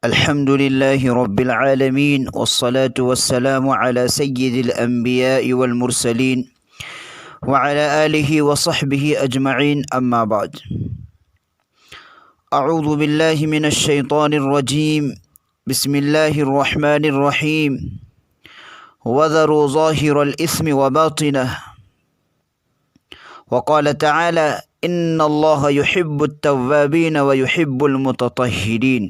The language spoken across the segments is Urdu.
الحمد لله رب العالمين والصلاة والسلام على سيد الأنبياء والمرسلين وعلى آله وصحبه أجمعين أما بعد. أعوذ بالله من الشيطان الرجيم. بسم الله الرحمن الرحيم. وذروا ظاهر الإثم وباطنه. وقال تعالى إن الله يحب التوابين ويحب المتطهرين.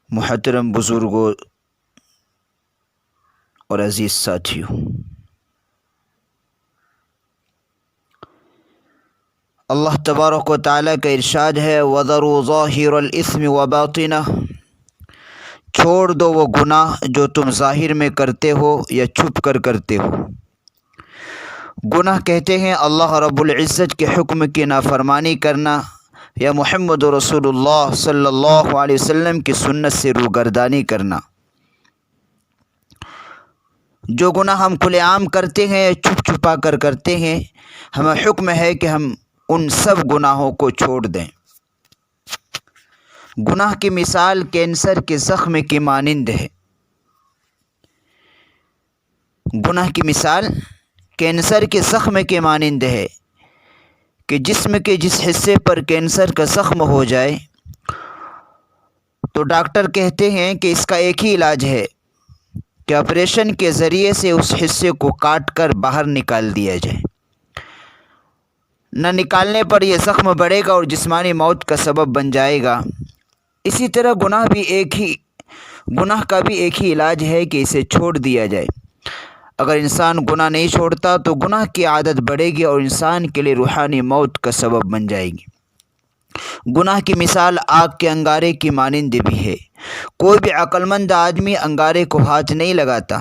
محترم بزرگوں اور عزیز ساتھیوں، اللہ تبارک و تعالیٰ کا ارشاد ہے وَذَرُوا ظَاهِرَ الْإِثْمِ وَبَاطِنَهُ، چھوڑ دو وہ گناہ جو تم ظاہر میں کرتے ہو یا چھپ کر کرتے ہو۔ گناہ کہتے ہیں اللہ رب العزت کے حکم کی نافرمانی کرنا یا محمد رسول اللہ صلی اللہ علیہ وسلم کی سنت سے روگردانی کرنا۔ جو گناہ ہم کھلے عام کرتے ہیں یا چھپ چھپا کر کرتے ہیں، ہمیں حکم ہے کہ ہم ان سب گناہوں کو چھوڑ دیں۔ گناہ کی مثال کینسر کے زخم کی مانند ہے۔ گناہ کی مثال کینسر کے زخم کے مانند ہے کہ جسم کے جس حصے پر کینسر کا زخم ہو جائے تو ڈاکٹر کہتے ہیں کہ اس کا ایک ہی علاج ہے کہ آپریشن کے ذریعے سے اس حصے کو کاٹ کر باہر نکال دیا جائے۔ نہ نکالنے پر یہ زخم بڑھے گا اور جسمانی موت کا سبب بن جائے گا۔ اسی طرح گناہ کا بھی ایک ہی علاج ہے کہ اسے چھوڑ دیا جائے۔ اگر انسان گناہ نہیں چھوڑتا تو گناہ کی عادت بڑھے گی اور انسان کے لیے روحانی موت کا سبب بن جائے گی۔ گناہ کی مثال آگ کے انگارے کی مانند بھی ہے۔ کوئی بھی عقل مند آدمی انگارے کو ہاتھ نہیں لگاتا۔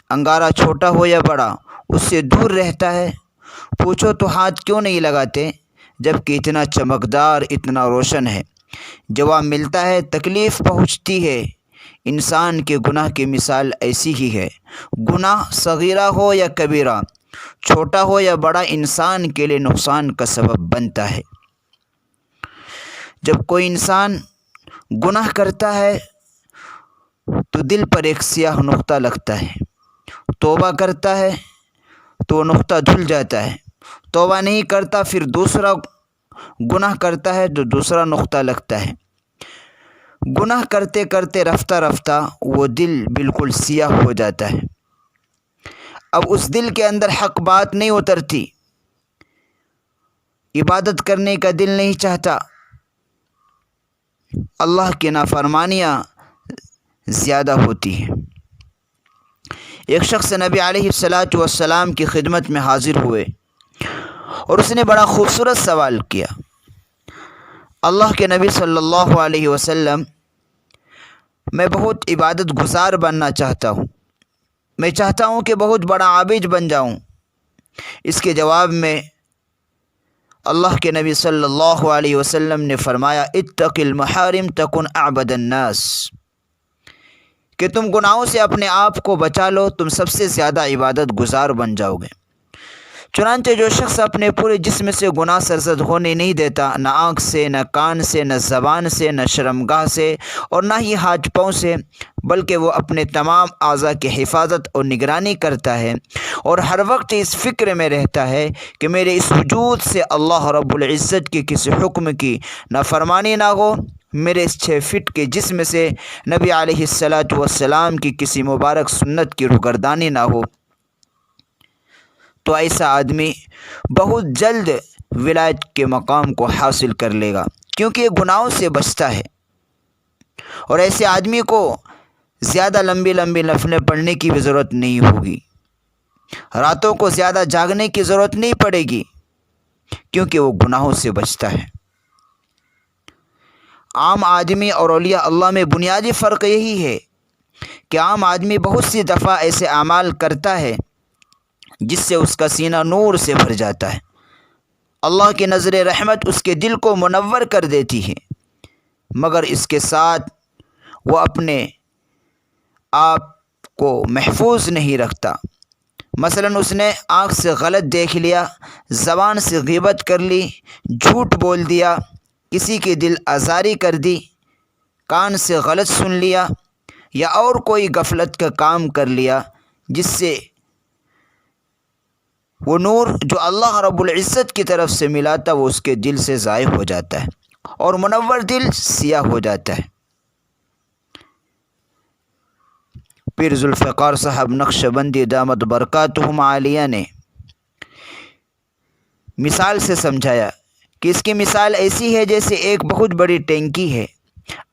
انگارہ چھوٹا ہو یا بڑا اس سے دور رہتا ہے۔ پوچھو تو ہاتھ کیوں نہیں لگاتے جب کہ اتنا چمکدار، اتنا روشن ہے؟ جواب ملتا ہے تکلیف پہنچتی ہے۔ انسان کے گناہ کی مثال ایسی ہی ہے۔ گناہ صغیرہ ہو یا کبیرہ، چھوٹا ہو یا بڑا، انسان کے لیے نقصان کا سبب بنتا ہے۔ جب کوئی انسان گناہ کرتا ہے تو دل پر ایک سیاہ نقطہ لگتا ہے۔ توبہ کرتا ہے تو وہ نقطہ دھل جاتا ہے۔ توبہ نہیں کرتا پھر دوسرا گناہ کرتا ہے تو دوسرا نقطہ لگتا ہے۔ گناہ کرتے کرتے رفتہ رفتہ وہ دل بالکل سیاہ ہو جاتا ہے۔ اب اس دل کے اندر حق بات نہیں اترتی، عبادت کرنے کا دل نہیں چاہتا، اللہ کی نافرمانیاں زیادہ ہوتی ہیں۔ ایک شخص نبی علیہ السلام کی خدمت میں حاضر ہوئے اور اس نے بڑا خوبصورت سوال کیا، اللہ کے نبی صلی اللہ علیہ وسلم، میں بہت عبادت گزار بننا چاہتا ہوں، میں چاہتا ہوں کہ بہت بڑا عابد بن جاؤں۔ اس کے جواب میں اللہ کے نبی صلی اللہ علیہ وسلم نے فرمایا اتق المحارم تکن اعبد الناس، کہ تم گناہوں سے اپنے آپ کو بچا لو، تم سب سے زیادہ عبادت گزار بن جاؤ گے۔ چنانچہ جو شخص اپنے پورے جسم سے گناہ سرزد ہونے نہیں دیتا، نہ آنکھ سے، نہ کان سے، نہ زبان سے، نہ شرمگاہ سے اور نہ ہی ہاتھ پاؤں سے، بلکہ وہ اپنے تمام اعضاء کی حفاظت اور نگرانی کرتا ہے اور ہر وقت اس فکر میں رہتا ہے کہ میرے اس وجود سے اللہ رب العزت کے کسی حکم کی نافرمانی نہ ہو، میرے اس 6 فٹ کے جسم سے نبی علیہ السلام کی کسی مبارک سنت کی روگردانی نہ ہو، تو ایسا آدمی بہت جلد ولایت کے مقام کو حاصل کر لے گا، کیونکہ یہ گناہوں سے بچتا ہے۔ اور ایسے آدمی کو زیادہ لمبی نفلیں پڑھنے کی بھی ضرورت نہیں ہوگی، راتوں کو زیادہ جاگنے کی ضرورت نہیں پڑے گی، کیونکہ وہ گناہوں سے بچتا ہے۔ عام آدمی اور اولیاء اللہ میں بنیادی فرق یہی ہے کہ عام آدمی بہت سی دفعہ ایسے اعمال کرتا ہے جس سے اس کا سینہ نور سے بھر جاتا ہے، اللہ کی نظر رحمت اس کے دل کو منور کر دیتی ہے، مگر اس کے ساتھ وہ اپنے آپ کو محفوظ نہیں رکھتا۔ مثلاً اس نے آنکھ سے غلط دیکھ لیا، زبان سے غیبت کر لی، جھوٹ بول دیا، کسی کی دل آزاری کر دی، کان سے غلط سن لیا، یا اور کوئی غفلت کا کام کر لیا جس سے وہ نور جو اللہ رب العزت کی طرف سے ملا تھا وہ اس کے دل سے ضائع ہو جاتا ہے اور منور دل سیاہ ہو جاتا ہے۔ پیر ذوالفقار صاحب نقشبندی دامت برکاتہم عالیہ نے مثال سے سمجھایا کہ اس کی مثال ایسی ہے جیسے ایک بہت بڑی ٹینکی ہے،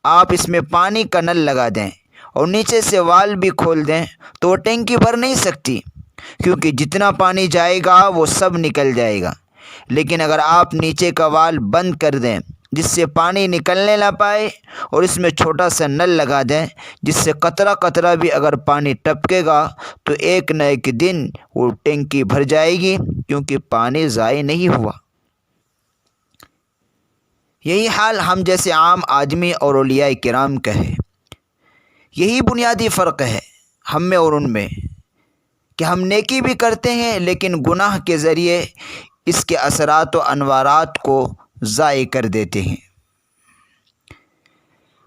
آپ اس میں پانی کا نل لگا دیں اور نیچے سے وال بھی کھول دیں تو وہ ٹینکی بھر نہیں سکتی، کیونکہ جتنا پانی جائے گا وہ سب نکل جائے گا۔ لیکن اگر آپ نیچے کا وال بند کر دیں جس سے پانی نکلنے نہ پائے اور اس میں چھوٹا سا نل لگا دیں جس سے قطرہ قطرہ بھی اگر پانی ٹپکے گا تو ایک نہ ایک دن وہ ٹینکی بھر جائے گی، کیونکہ پانی ضائع نہیں ہوا۔ یہی حال ہم جیسے عام آدمی اور اولیاء کرام کا ہے۔ یہی بنیادی فرق ہے ہم میں اور ان میں کہ ہم نیکی بھی کرتے ہیں لیکن گناہ کے ذریعے اس کے اثرات و انوارات کو ضائع کر دیتے ہیں۔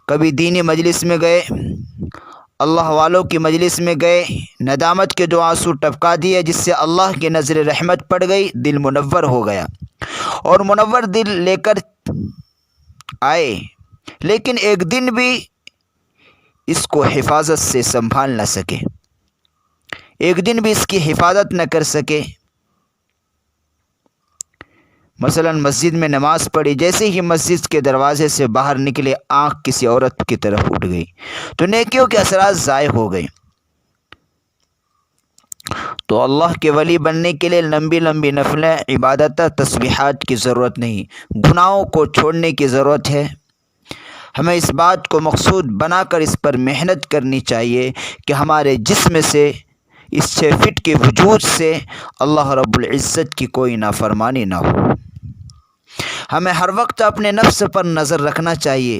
کبھی دینی مجلس میں گئے، اللہ والوں کی مجلس میں گئے، ندامت کے دو آنسو ٹپکا دیے جس سے اللہ کی نظر رحمت پڑ گئی، دل منور ہو گیا اور منور دل لے کر آئے، لیکن ایک دن بھی اس کو حفاظت سے سنبھال نہ سکے، ایک دن بھی اس کی حفاظت نہ کر سکے۔ مثلا مسجد میں نماز پڑھی، جیسے ہی مسجد کے دروازے سے باہر نکلے آنکھ کسی عورت کی طرف اٹھ گئی تو نیکیوں کے اثرات ضائع ہو گئے۔ تو اللہ کے ولی بننے کے لیے لمبی لمبی نفلیں، عبادت، تسبیحات کی ضرورت نہیں، گناہوں کو چھوڑنے کی ضرورت ہے۔ ہمیں اس بات کو مقصود بنا کر اس پر محنت کرنی چاہیے کہ ہمارے جسم سے، اس 6 فٹ کے وجود سے اللہ رب العزت کی کوئی نافرمانی نہ ہو۔ ہمیں ہر وقت اپنے نفس پر نظر رکھنا چاہیے،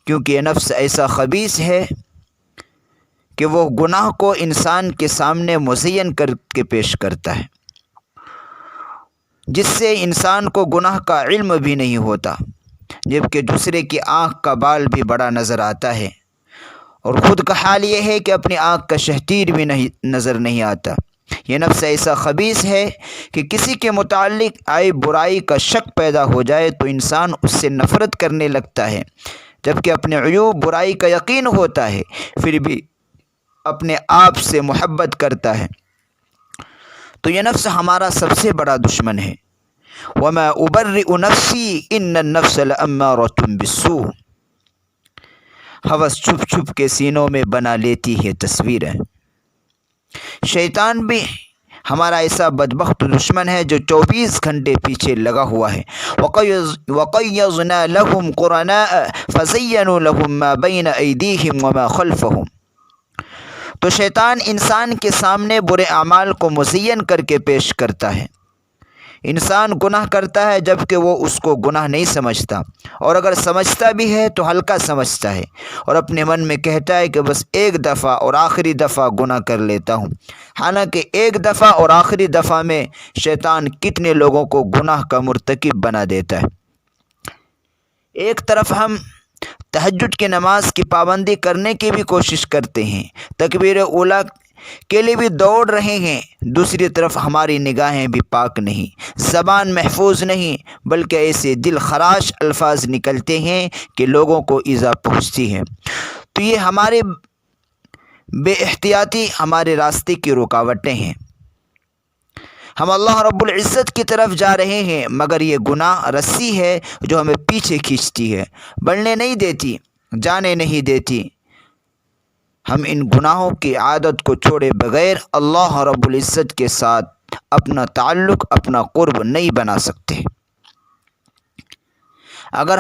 کیونکہ یہ نفس ایسا خبیث ہے کہ وہ گناہ کو انسان کے سامنے مزین کر کے پیش کرتا ہے، جس سے انسان کو گناہ کا علم بھی نہیں ہوتا، جبکہ دوسرے کی آنکھ کا بال بھی بڑا نظر آتا ہے اور خود کا حال یہ ہے کہ اپنی آنکھ کا شہتیر بھی نظر نہیں آتا۔ یہ نفس ایسا خبیث ہے کہ کسی کے متعلق عیب برائی کا شک پیدا ہو جائے تو انسان اس سے نفرت کرنے لگتا ہے، جبکہ اپنے عیوب برائی کا یقین ہوتا ہے پھر بھی اپنے آپ سے محبت کرتا ہے۔ تو یہ نفس ہمارا سب سے بڑا دشمن ہے۔ وَمَا أُبَرِّئُ نَفْسِي إِنَّ النَّفْسَ لَأَمَّارَةٌ بِالسُّوءِ۔ ہوس چھپ چھپ کے سینوں میں بنا لیتی ہے تصویریں۔ شیطان بھی ہمارا ایسا بدبخت دشمن ہے جو 24 گھنٹے پیچھے لگا ہوا ہے۔ وَقَيَّضْنَا لَهُمْ قُرَنَاءَ فَزَيَّنُوا لَهُم مَّا بَيْنَ أَيْدِيهِمْ وَمَا خَلْفَهُمْ۔ تو شیطان انسان کے سامنے برے اعمال کو مزین کر کے پیش کرتا ہے۔ انسان گناہ کرتا ہے جبکہ وہ اس کو گناہ نہیں سمجھتا، اور اگر سمجھتا بھی ہے تو ہلکا سمجھتا ہے اور اپنے من میں کہتا ہے کہ بس ایک دفعہ اور آخری دفعہ گناہ کر لیتا ہوں، حالانکہ ایک دفعہ اور آخری دفعہ میں شیطان کتنے لوگوں کو گناہ کا مرتکب بنا دیتا ہے۔ ایک طرف ہم تہجد کی نماز کی پابندی کرنے کی بھی کوشش کرتے ہیں، تکبیر اولیٰ کے لیے بھی دوڑ رہے ہیں، دوسری طرف ہماری نگاہیں بھی پاک نہیں، زبان محفوظ نہیں، بلکہ ایسے دل خراش الفاظ نکلتے ہیں کہ لوگوں کو ایذا پہنچتی ہے۔ تو یہ ہمارے بے احتیاطی ہمارے راستے کی رکاوٹیں ہیں۔ ہم اللہ رب العزت کی طرف جا رہے ہیں، مگر یہ گناہ رسی ہے جو ہمیں پیچھے کھینچتی ہے، بڑھنے نہیں دیتی، جانے نہیں دیتی۔ ہم ان گناہوں کی عادت کو چھوڑے بغیر اللہ رب العزت کے ساتھ اپنا تعلق، اپنا قرب نہیں بنا سکتے۔ اگر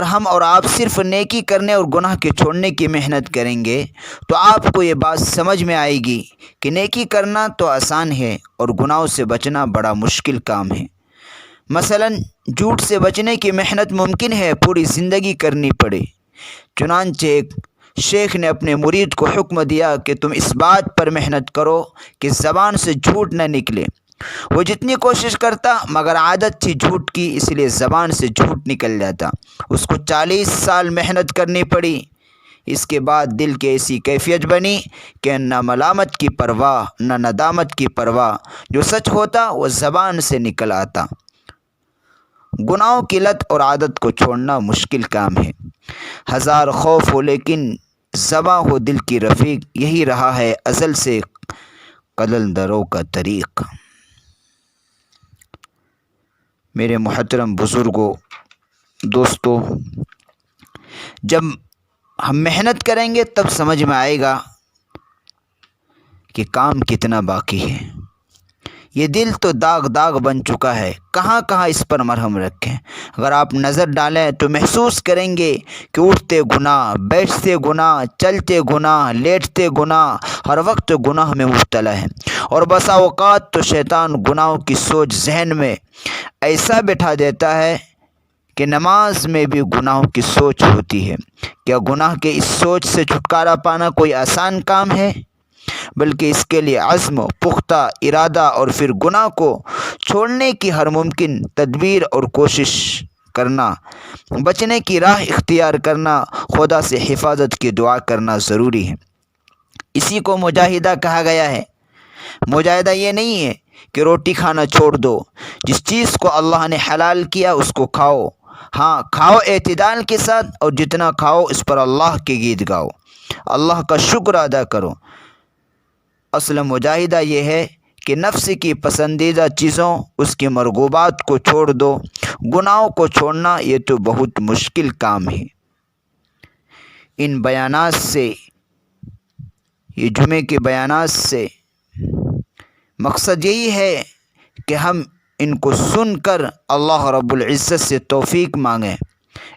ہم اور آپ صرف نیکی کرنے اور گناہ کے چھوڑنے کی محنت کریں گے تو آپ کو یہ بات سمجھ میں آئے گی کہ نیکی کرنا تو آسان ہے اور گناہوں سے بچنا بڑا مشکل کام ہے۔ مثلا جھوٹ سے بچنے کی محنت ممکن ہے، پوری زندگی کرنی پڑے۔ چنانچہ ایک شیخ نے اپنے مرید کو حکم دیا کہ تم اس بات پر محنت کرو کہ زبان سے جھوٹ نہ نکلے، وہ جتنی کوشش کرتا مگر عادت تھی جھوٹ کی، اس لیے زبان سے جھوٹ نکل جاتا۔ اس کو 40 سال محنت کرنی پڑی، اس کے بعد دل کی ایسی کیفیت بنی کہ نہ ملامت کی پرواہ نہ ندامت کی پرواہ، جو سچ ہوتا وہ زبان سے نکل آتا۔ گناہوں کی لت اور عادت کو چھوڑنا مشکل کام ہے۔ ہزار خوف ہو لیکن زباں ہو دل کی رفیق، یہی رہا ہے ازل سے قلندروں کا طریق۔ میرے محترم بزرگوں، دوستو، جب ہم محنت کریں گے تب سمجھ میں آئے گا کہ کام کتنا باقی ہے۔ یہ دل تو داغ داغ بن چکا ہے، کہاں کہاں اس پر مرہم رکھیں۔ اگر آپ نظر ڈالیں تو محسوس کریں گے کہ اٹھتے گناہ، بیٹھتے گناہ، چلتے گناہ، لیٹتے گناہ، ہر وقت گناہ میں مبتلا ہے۔ اور بسا اوقات تو شیطان گناہوں کی سوچ ذہن میں ایسا بٹھا دیتا ہے کہ نماز میں بھی گناہوں کی سوچ ہوتی ہے۔ کیا گناہ کے اس سوچ سے چھٹکارا پانا کوئی آسان کام ہے؟ بلکہ اس کے لیے عزم، پختہ ارادہ اور پھر گناہ کو چھوڑنے کی ہر ممکن تدبیر اور کوشش کرنا، بچنے کی راہ اختیار کرنا، خدا سے حفاظت کی دعا کرنا ضروری ہے۔ اسی کو مجاہدہ کہا گیا ہے۔ مجاہدہ یہ نہیں ہے کہ روٹی کھانا چھوڑ دو، جس چیز کو اللہ نے حلال کیا اس کو کھاؤ، ہاں کھاؤ اعتدال کے ساتھ، اور جتنا کھاؤ اس پر اللہ کے گیت گاؤ، اللہ کا شکر ادا کرو۔ اصل مجاہدہ یہ ہے کہ نفس کی پسندیدہ چیزوں، اس کی مرغوبات کو چھوڑ دو۔ گناہوں کو چھوڑنا یہ تو بہت مشکل کام ہے۔ ان بیانات سے، یہ جمعے کے بیانات سے مقصد یہی ہے کہ ہم ان کو سن کر اللہ رب العزت سے توفیق مانگیں۔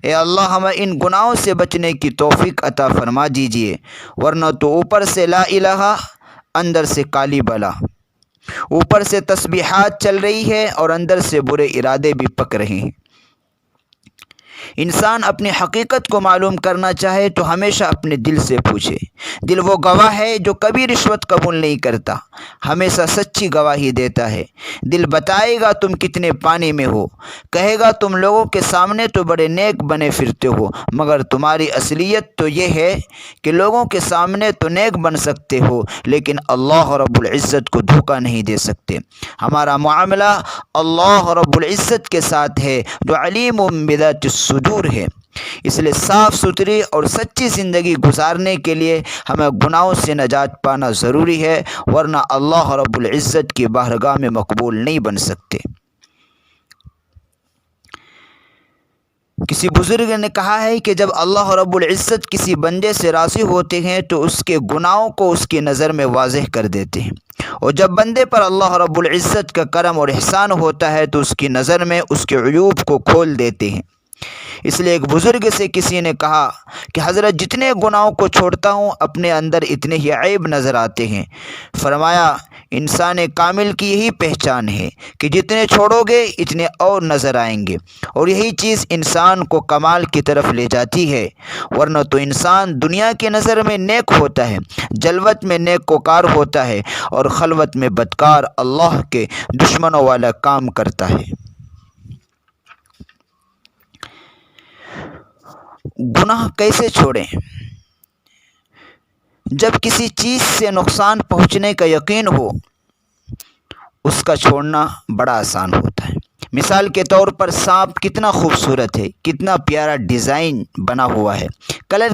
اے اللہ ہمیں ان گناہوں سے بچنے کی توفیق عطا فرما دیجیے، ورنہ تو اوپر سے لا الہ، اندر سے کالی بلا، اوپر سے تسبیحات چل رہی ہے اور اندر سے برے ارادے بھی پک رہے ہیں۔ انسان اپنی حقیقت کو معلوم کرنا چاہے تو ہمیشہ اپنے دل سے پوچھے۔ دل وہ گواہ ہے جو کبھی رشوت قبول نہیں کرتا، ہمیشہ سچی گواہی دیتا ہے۔ دل بتائے گا تم کتنے پانی میں ہو، کہے گا تم لوگوں کے سامنے تو بڑے نیک بنے پھرتے ہو، مگر تمہاری اصلیت تو یہ ہے کہ لوگوں کے سامنے تو نیک بن سکتے ہو لیکن اللہ رب العزت کو دھوکہ نہیں دے سکتے۔ ہمارا معاملہ اللہ رب العزت کے ساتھ ہے جو علیم بذات الصدور ہے۔ اس لیے صاف ستھری اور سچی زندگی گزارنے کے لیے ہمیں گناہوں سے نجات پانا ضروری ہے، ورنہ اللہ رب العزت کی بارگاہ میں مقبول نہیں بن سکتے۔ کسی بزرگ نے کہا ہے کہ جب اللہ رب العزت کسی بندے سے راضی ہوتے ہیں تو اس کے گناہوں کو اس کی نظر میں واضح کر دیتے ہیں، اور جب بندے پر اللہ رب العزت کا کرم اور احسان ہوتا ہے تو اس کی نظر میں اس کے عیوب کو کھول دیتے ہیں۔ اس لیے ایک بزرگ سے کسی نے کہا کہ حضرت جتنے گناہوں کو چھوڑتا ہوں اپنے اندر اتنے ہی عیب نظر آتے ہیں۔ فرمایا انسان کامل کی یہی پہچان ہے کہ جتنے چھوڑو گے اتنے اور نظر آئیں گے، اور یہی چیز انسان کو کمال کی طرف لے جاتی ہے، ورنہ تو انسان دنیا کی نظر میں نیک ہوتا ہے، جلوت میں نیک وکار ہوتا ہے، اور خلوت میں بدکار اللہ کے دشمنوں والا کام کرتا ہے۔ گناہ کیسے چھوڑیں؟ جب کسی چیز سے نقصان پہنچنے کا یقین ہو، اس کا چھوڑنا بڑا آسان ہوتا ہے۔ مثال کے طور پر سانپ کتنا خوبصورت ہے، کتنا پیارا ڈیزائن بنا ہوا ہے، کلر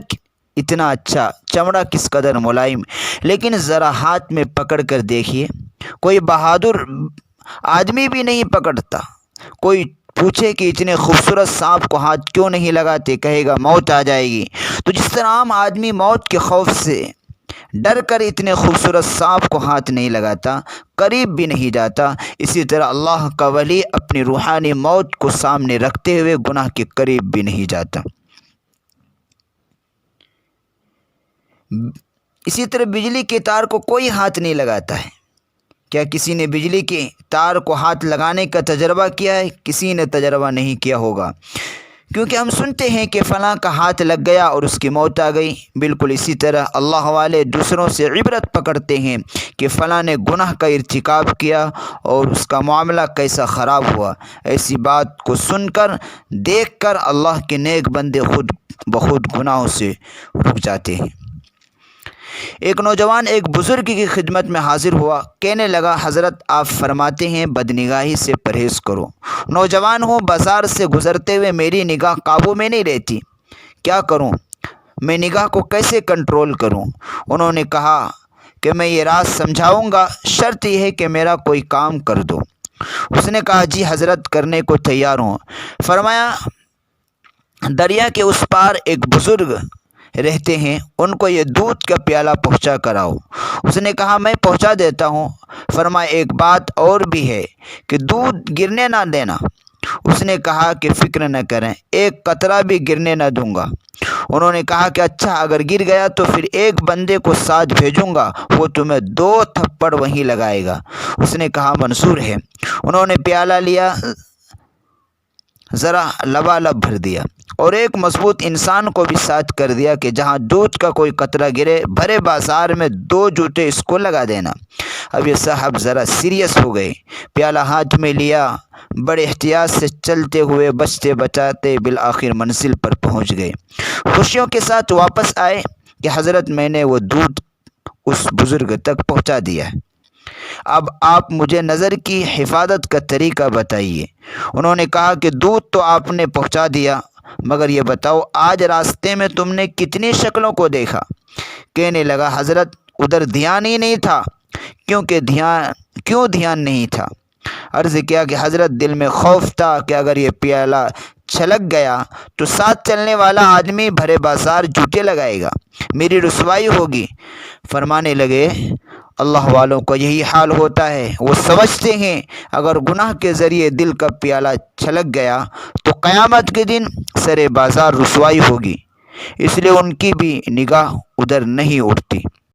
اتنا اچھا، چمڑا کس قدر ملائم، لیکن ذرا ہاتھ میں پکڑ کر دیکھیے، کوئی بہادر آدمی بھی نہیں پکڑتا۔ کوئی پوچھے کہ اتنے خوبصورت سانپ کو ہاتھ کیوں نہیں لگاتے، کہے گا موت آ جائے گی۔ تو جس طرح عام آدمی موت کے خوف سے ڈر کر اتنے خوبصورت سانپ کو ہاتھ نہیں لگاتا، قریب بھی نہیں جاتا، اسی طرح اللہ کا ولی اپنی روحانی موت کو سامنے رکھتے ہوئے گناہ کے قریب بھی نہیں جاتا۔ اسی طرح بجلی کے تار کو کوئی ہاتھ نہیں لگاتا ہے۔ کیا کسی نے بجلی کے تار کو ہاتھ لگانے کا تجربہ کیا ہے؟ کسی نے تجربہ نہیں کیا ہوگا، کیونکہ ہم سنتے ہیں کہ فلاں کا ہاتھ لگ گیا اور اس کی موت آ گئی۔ بالکل اسی طرح اللہ والے دوسروں سے عبرت پکڑتے ہیں کہ فلاں نے گناہ کا ارتکاب کیا اور اس کا معاملہ کیسا خراب ہوا۔ ایسی بات کو سن کر دیکھ کر اللہ کے نیک بندے خود بخود گناہوں سے رک جاتے ہیں۔ ایک نوجوان ایک بزرگ کی خدمت میں حاضر ہوا، کہنے لگا حضرت آپ فرماتے ہیں بدنگاہی سے پرہیز کرو۔ نوجوان ہوں، بازار سے گزرتے ہوئے میری نگاہ قابو میں نہیں رہتی، کیا کروں؟ میں نگاہ کو کیسے کنٹرول کروں؟ انہوں نے کہا کہ میں یہ راز سمجھاؤں گا، شرط یہ ہے کہ میرا کوئی کام کر دو۔ اس نے کہا جی حضرت کرنے کو تیار ہوں۔ فرمایا دریا کے اس پار ایک بزرگ رہتے ہیں، ان کو یہ دودھ کا پیالہ پہنچا کر آؤ۔ اس نے کہا میں پہنچا دیتا ہوں۔ فرمایا ایک بات اور بھی ہے کہ دودھ گرنے نہ دینا۔ اس نے کہا کہ فکر نہ کریں، ایک قطرہ بھی گرنے نہ دوں گا۔ انہوں نے کہا کہ اچھا اگر گر گیا تو پھر ایک بندے کو ساتھ بھیجوں گا، وہ تمہیں 2 تھپڑ وہیں لگائے گا۔ اس نے کہا منظور ہے۔ انہوں نے پیالہ لیا، ذرا لبالب بھر دیا اور ایک مضبوط انسان کو بھی ساتھ کر دیا کہ جہاں دودھ کا کوئی قطرہ گرے بھرے بازار میں 2 جوتے اس کو لگا دینا۔ اب یہ صاحب ذرا سیریس ہو گئے، پیالہ ہاتھ میں لیا، بڑے احتیاط سے چلتے ہوئے بچتے بچاتے بالآخر منزل پر پہنچ گئے۔ خوشیوں کے ساتھ واپس آئے کہ حضرت میں نے وہ دودھ اس بزرگ تک پہنچا دیا ہے، اب آپ مجھے نظر کی حفاظت کا طریقہ بتائیے۔ انہوں نے کہا کہ دودھ تو آپ نے پہنچا دیا، مگر یہ بتاؤ آج راستے میں تم نے کتنی شکلوں کو دیکھا؟ کہنے لگا حضرت ادھر دھیان ہی نہیں تھا۔ کیوں دھیان نہیں تھا؟ عرض کیا کہ حضرت دل میں خوف تھا کہ اگر یہ پیالہ چھلک گیا تو ساتھ چلنے والا آدمی بھرے بازار جوتے لگائے گا، میری رسوائی ہوگی۔ فرمانے لگے اللہ والوں کا یہی حال ہوتا ہے، وہ سمجھتے ہیں اگر گناہ کے ذریعے دل کا پیالہ چھلک گیا تو قیامت کے دن سرے بازار رسوائی ہوگی، اس لیے ان کی بھی نگاہ ادھر نہیں اٹھتی۔